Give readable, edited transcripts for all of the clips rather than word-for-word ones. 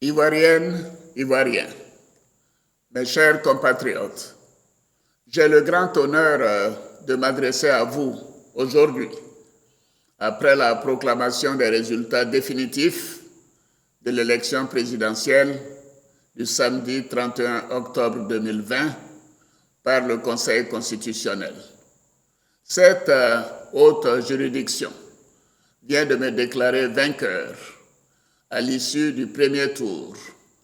Ivoiriennes, Ivoiriens, mes chers compatriotes, j'ai le grand honneur de m'adresser à vous aujourd'hui, après la proclamation des résultats définitifs de l'élection présidentielle du samedi 31 octobre 2020 par le Conseil constitutionnel. Cette haute juridiction vient de me déclarer vainqueur à l'issue du premier tour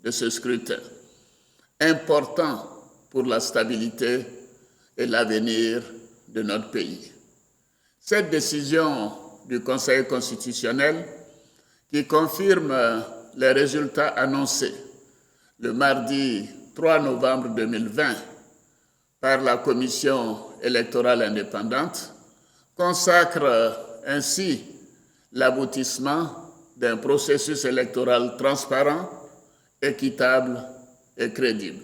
de ce scrutin, important pour la stabilité et l'avenir de notre pays. Cette décision du Conseil constitutionnel, qui confirme les résultats annoncés le mardi 3 novembre 2020 par la Commission électorale indépendante, consacre ainsi l'aboutissement d'un processus électoral transparent, équitable et crédible.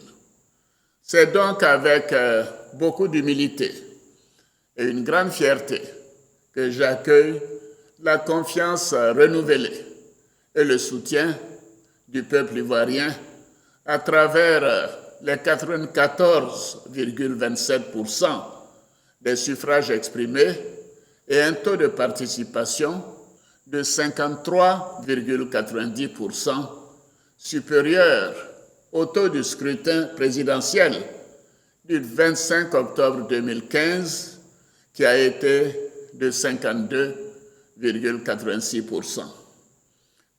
C'est donc avec beaucoup d'humilité et une grande fierté que j'accueille la confiance renouvelée et le soutien du peuple ivoirien à travers les 94,27% des suffrages exprimés et un taux de participation de 53,90%, supérieur au taux du scrutin présidentiel du 25 octobre 2015, qui a été de 52,86%.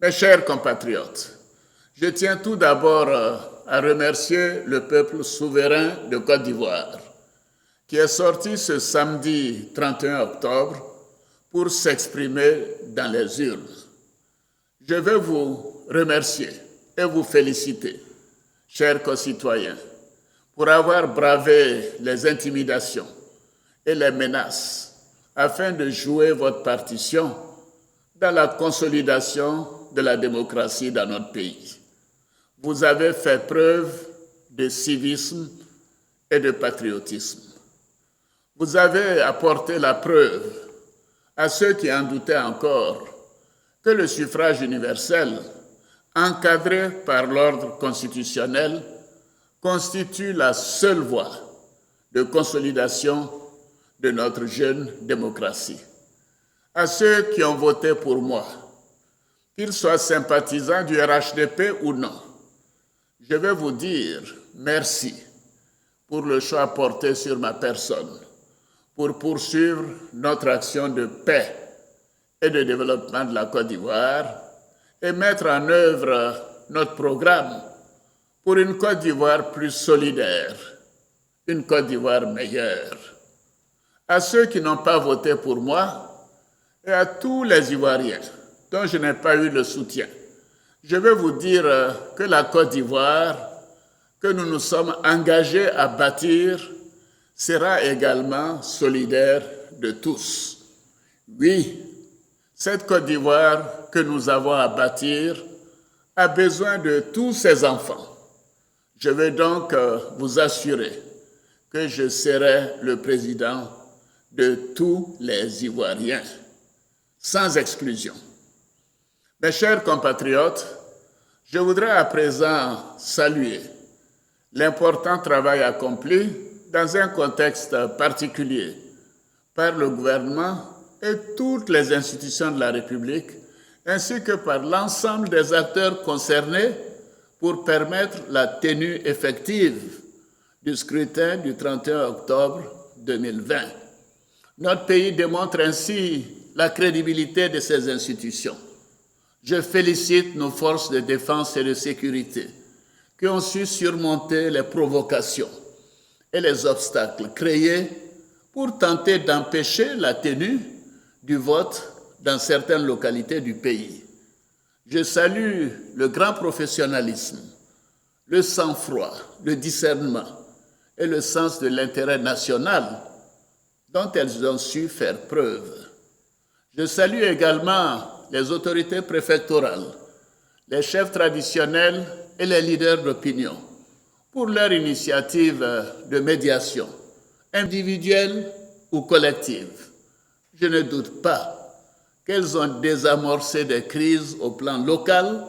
Mes chers compatriotes, je tiens tout d'abord à remercier le peuple souverain de Côte d'Ivoire, qui est sorti ce samedi 31 octobre pour s'exprimer dans les urnes. Je veux vous remercier et vous féliciter, chers concitoyens, pour avoir bravé les intimidations et les menaces afin de jouer votre partition dans la consolidation de la démocratie dans notre pays. Vous avez fait preuve de civisme et de patriotisme. Vous avez apporté la preuve à ceux qui en doutaient encore que le suffrage universel, encadré par l'ordre constitutionnel, constitue la seule voie de consolidation de notre jeune démocratie. À ceux qui ont voté pour moi, qu'ils soient sympathisants du RHDP ou non, je vais vous dire merci pour le choix porté sur ma personne, pour poursuivre notre action de paix et de développement de la Côte d'Ivoire et mettre en œuvre notre programme pour une Côte d'Ivoire plus solidaire, une Côte d'Ivoire meilleure. À ceux qui n'ont pas voté pour moi et à tous les Ivoiriens dont je n'ai pas eu le soutien, je veux vous dire que la Côte d'Ivoire que nous nous sommes engagés à bâtir sera également solidaire de tous. Oui, cette Côte d'Ivoire que nous avons à bâtir a besoin de tous ses enfants. Je veux donc vous assurer que je serai le président de tous les Ivoiriens, sans exclusion. Mes chers compatriotes, je voudrais à présent saluer l'important travail accompli dans un contexte particulier par le gouvernement et toutes les institutions de la République, ainsi que par l'ensemble des acteurs concernés pour permettre la tenue effective du scrutin du 31 octobre 2020. Notre pays démontre ainsi la crédibilité de ces institutions. Je félicite nos forces de défense et de sécurité qui ont su surmonter les provocations et les obstacles créés pour tenter d'empêcher la tenue du vote dans certaines localités du pays. Je salue le grand professionnalisme, le sang-froid, le discernement et le sens de l'intérêt national dont elles ont su faire preuve. Je salue également les autorités préfectorales, les chefs traditionnels et les leaders d'opinion pour leur initiative de médiation, individuelle ou collective. Je ne doute pas qu'elles ont désamorcé des crises au plan local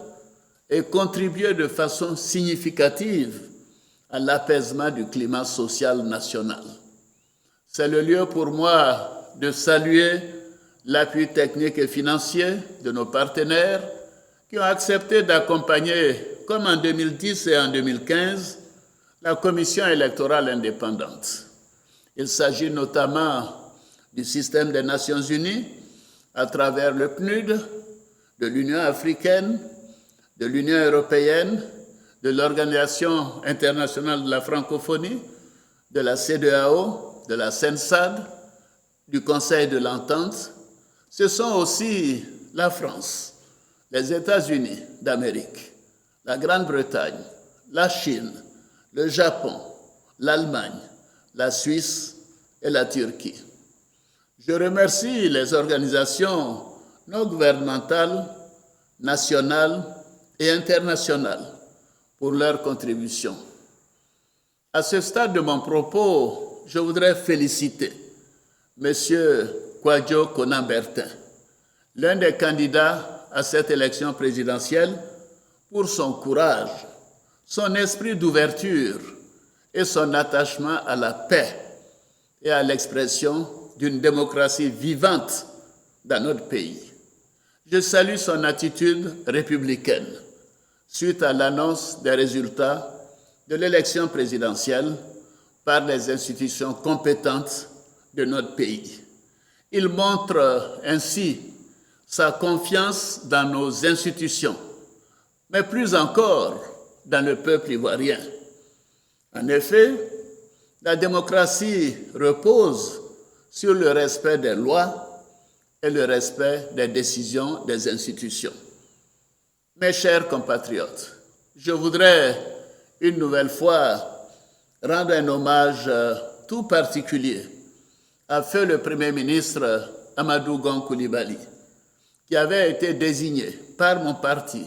et contribué de façon significative à l'apaisement du climat social national. C'est le lieu pour moi de saluer l'appui technique et financier de nos partenaires qui ont accepté d'accompagner, comme en 2010 et en 2015, la Commission électorale indépendante. Il s'agit notamment du système des Nations Unies à travers le PNUD, de l'Union africaine, de l'Union européenne, de l'Organisation internationale de la francophonie, de la CEDEAO, de la CENSAD, du Conseil de l'Entente. Ce sont aussi la France, les États-Unis d'Amérique, la Grande-Bretagne, la Chine, le Japon, l'Allemagne, la Suisse et la Turquie. Je remercie les organisations non gouvernementales, nationales et internationales pour leur contribution. À ce stade de mon propos, je voudrais féliciter M. Kwadwo Konan-Bertin, l'un des candidats à cette élection présidentielle, pour son courage, son esprit d'ouverture et son attachement à la paix et à l'expression d'une démocratie vivante dans notre pays. Je salue son attitude républicaine suite à l'annonce des résultats de l'élection présidentielle par les institutions compétentes de notre pays. Il montre ainsi sa confiance dans nos institutions, mais plus encore dans le peuple ivoirien. En effet, la démocratie repose sur le respect des lois et le respect des décisions des institutions. Mes chers compatriotes, je voudrais une nouvelle fois rendre un hommage tout particulier à feu le Premier ministre Amadou Gon Coulibaly, qui avait été désigné par mon parti,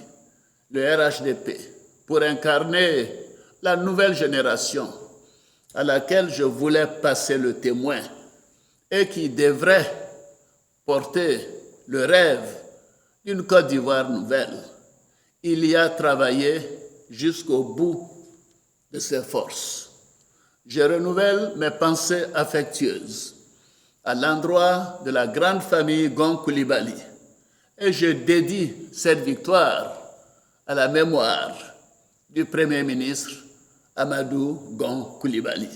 le RHDP, pour incarner la nouvelle génération à laquelle je voulais passer le témoin et qui devrait porter le rêve d'une Côte d'Ivoire nouvelle. Il y a travaillé jusqu'au bout de ses forces. Je renouvelle mes pensées affectueuses à l'endroit de la grande famille Gon Coulibaly et je dédie cette victoire à la mémoire du Premier ministre Amadou Gon Coulibaly.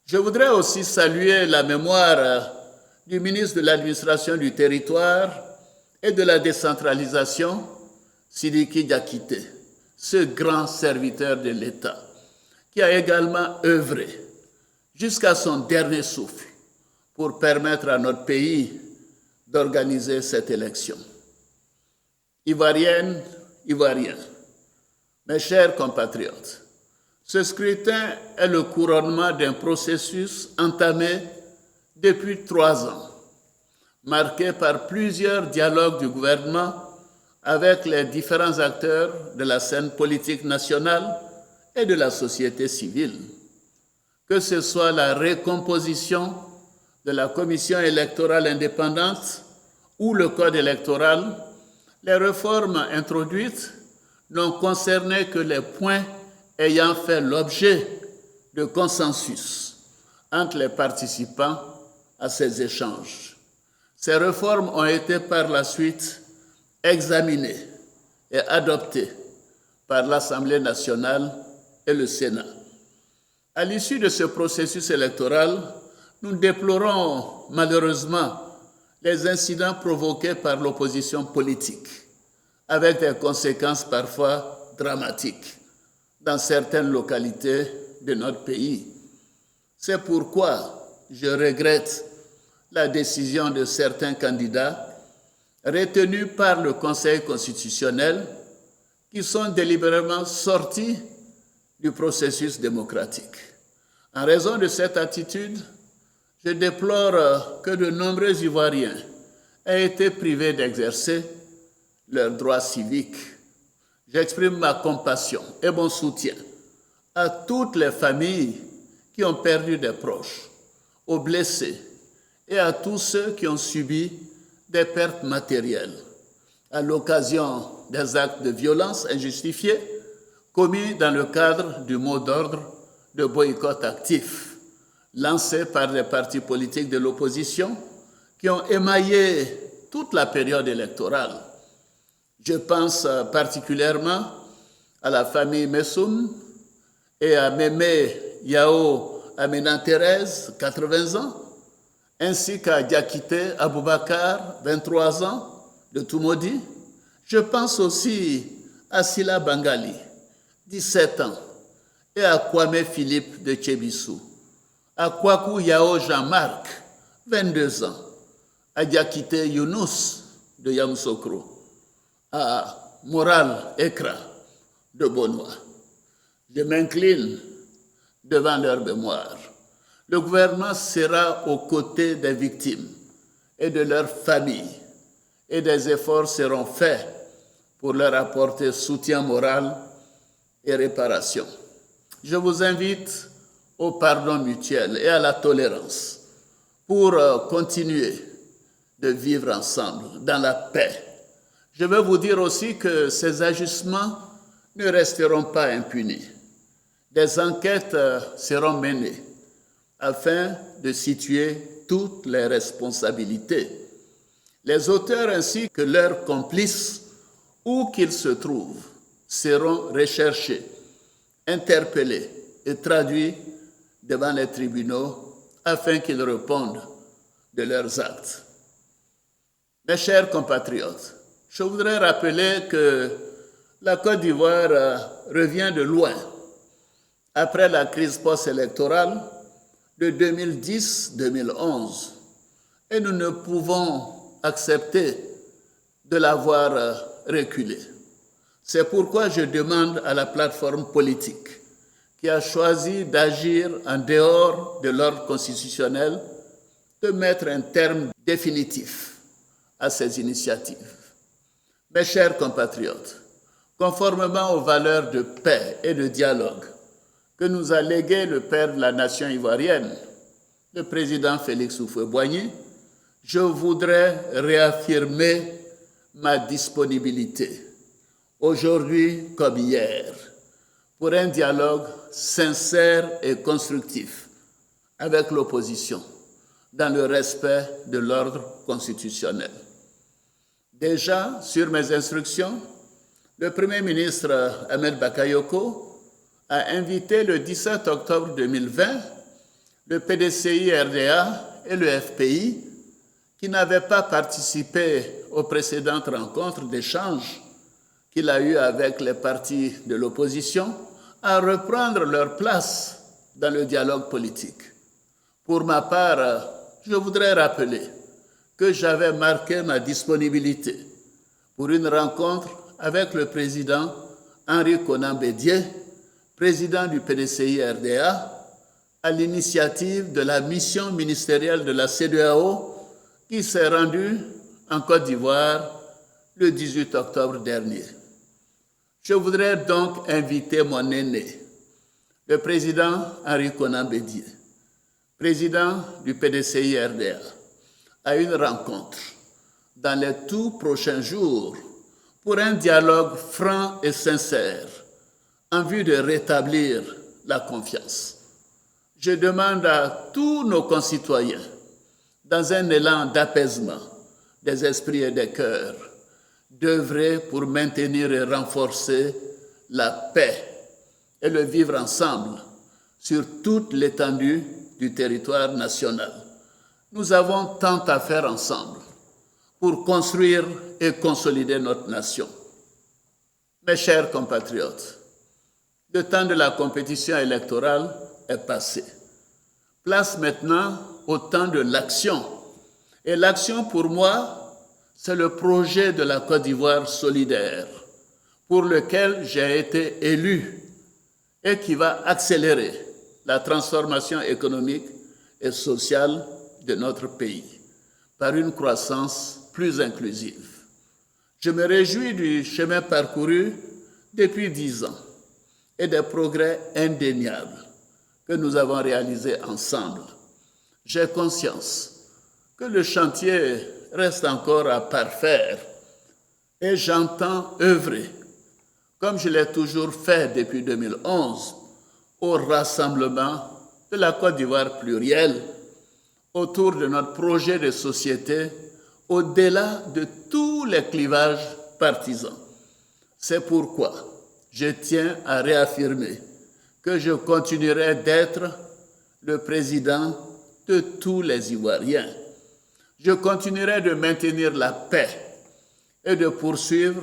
Je voudrais aussi saluer la mémoire du ministre de l'Administration du Territoire et de la décentralisation, Sidiki Diakité, ce grand serviteur de l'État, qui a également œuvré jusqu'à son dernier souffle pour permettre à notre pays d'organiser cette élection. Ivoiriennes, Ivoiriens, mes chers compatriotes, ce scrutin est le couronnement d'un processus entamé depuis 3 ans, marqué par plusieurs dialogues du gouvernement avec les différents acteurs de la scène politique nationale et de la société civile. Que ce soit la recomposition de la Commission électorale indépendante ou le Code électoral, les réformes introduites n'ont concerné que les points ayant fait l'objet de consensus entre les participants à ces échanges. Ces réformes ont été par la suite examinées et adoptées par l'Assemblée nationale et le Sénat. À l'issue de ce processus électoral, nous déplorons malheureusement les incidents provoqués par l'opposition politique, avec des conséquences parfois dramatiques dans certaines localités de notre pays. C'est pourquoi je regrette la décision de certains candidats retenus par le Conseil constitutionnel qui sont délibérément sortis du processus démocratique. En raison de cette attitude, je déplore que de nombreux Ivoiriens aient été privés d'exercer leurs droits civiques. J'exprime ma compassion et mon soutien à toutes les familles qui ont perdu des proches, aux blessés et à tous ceux qui ont subi des pertes matérielles à l'occasion des actes de violence injustifiés commis dans le cadre du mot d'ordre de boycott actif lancé par les partis politiques de l'opposition qui ont émaillé toute la période électorale. Je pense particulièrement à la famille Messoum et à Mémé Yao Amina Thérèse, 80 ans, ainsi qu'à Diakité Aboubakar, 23 ans, de Tumodi. Je pense aussi à Sila Bangali, 17 ans, et à Kwame Philippe de Tchébissou, à Kwaku Yao Jean-Marc, 22 ans, à Diakité Younous de Yamoussoukro, à Moral Ekra de Bonois. Je m'incline devant leur mémoire. Le gouvernement sera aux côtés des victimes et de leurs familles et des efforts seront faits pour leur apporter soutien moral et réparation. Je vous invite au pardon mutuel et à la tolérance pour continuer de vivre ensemble dans la paix. Je veux vous dire aussi que ces ajustements ne resteront pas impunis. Des enquêtes seront menées afin de situer toutes les responsabilités. Les auteurs ainsi que leurs complices, où qu'ils se trouvent, seront recherchés, interpellés et traduits devant les tribunaux afin qu'ils répondent de leurs actes. Mes chers compatriotes, je voudrais rappeler que la Côte d'Ivoire revient de loin après la crise post-électorale de 2010-2011 et nous ne pouvons accepter de la voir reculer. C'est pourquoi je demande à la plateforme politique qui a choisi d'agir en dehors de l'ordre constitutionnel de mettre un terme définitif à ces initiatives. Mes chers compatriotes, conformément aux valeurs de paix et de dialogue que nous a légué le père de la nation ivoirienne, le président Félix Houphouët-Boigny, je voudrais réaffirmer ma disponibilité, aujourd'hui comme hier, pour un dialogue sincère et constructif avec l'opposition, dans le respect de l'ordre constitutionnel. Déjà, sur mes instructions, le Premier ministre Ahmed Bakayoko a invité le 17 octobre 2020 le PDCI-RDA et le FPI, qui n'avaient pas participé aux précédentes rencontres d'échange qu'il a eues avec les partis de l'opposition, à reprendre leur place dans le dialogue politique. Pour ma part, je voudrais rappeler que j'avais marqué ma disponibilité pour une rencontre avec le président Henri Konan Bédié, président du PDCI-RDA, à l'initiative de la mission ministérielle de la CEDEAO qui s'est rendue en Côte d'Ivoire le 18 octobre dernier. Je voudrais donc inviter mon aîné, le président Henri Konan Bédié, président du PDCI-RDA, à une rencontre dans les tout prochains jours pour un dialogue franc et sincère en vue de rétablir la confiance. Je demande à tous nos concitoyens, dans un élan d'apaisement des esprits et des cœurs, d'œuvrer pour maintenir et renforcer la paix et le vivre ensemble sur toute l'étendue du territoire national. Nous avons tant à faire ensemble pour construire et consolider notre nation. Mes chers compatriotes, le temps de la compétition électorale est passé. Place maintenant au temps de l'action. Et l'action, pour moi, c'est le projet de la Côte d'Ivoire solidaire, pour lequel j'ai été élu et qui va accélérer la transformation économique et sociale de notre pays par une croissance plus inclusive. Je me réjouis du chemin parcouru depuis 10 ans et des progrès indéniables que nous avons réalisés ensemble. J'ai conscience que le chantier reste encore à parfaire, et j'entends œuvrer, comme je l'ai toujours fait depuis 2011, au rassemblement de la Côte d'Ivoire plurielle autour de notre projet de société au-delà de tous les clivages partisans. C'est pourquoi je tiens à réaffirmer que je continuerai d'être le président de tous les Ivoiriens. Je continuerai de maintenir la paix et de poursuivre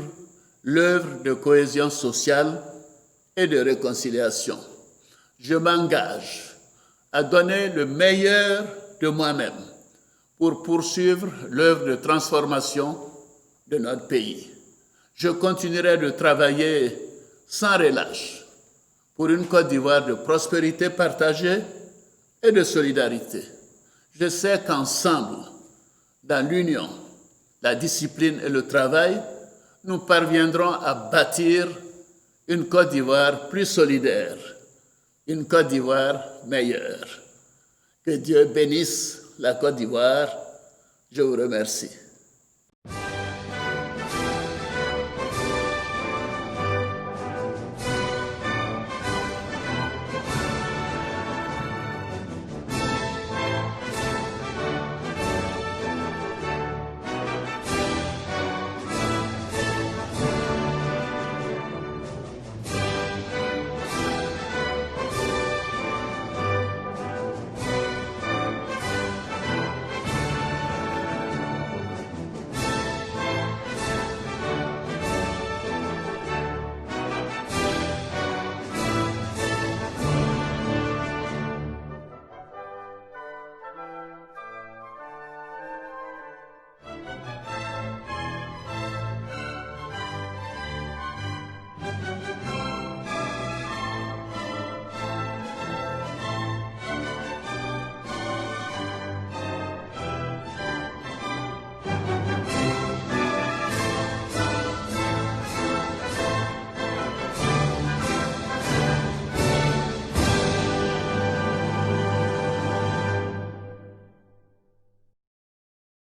l'œuvre de cohésion sociale et de réconciliation. Je m'engage à donner le meilleur de moi-même pour poursuivre l'œuvre de transformation de notre pays. Je continuerai de travailler sans relâche pour une Côte d'Ivoire de prospérité partagée et de solidarité. Je sais qu'ensemble, dans l'union, la discipline et le travail, nous parviendrons à bâtir une Côte d'Ivoire plus solidaire, une Côte d'Ivoire meilleure. Que Dieu bénisse la Côte d'Ivoire. Je vous remercie.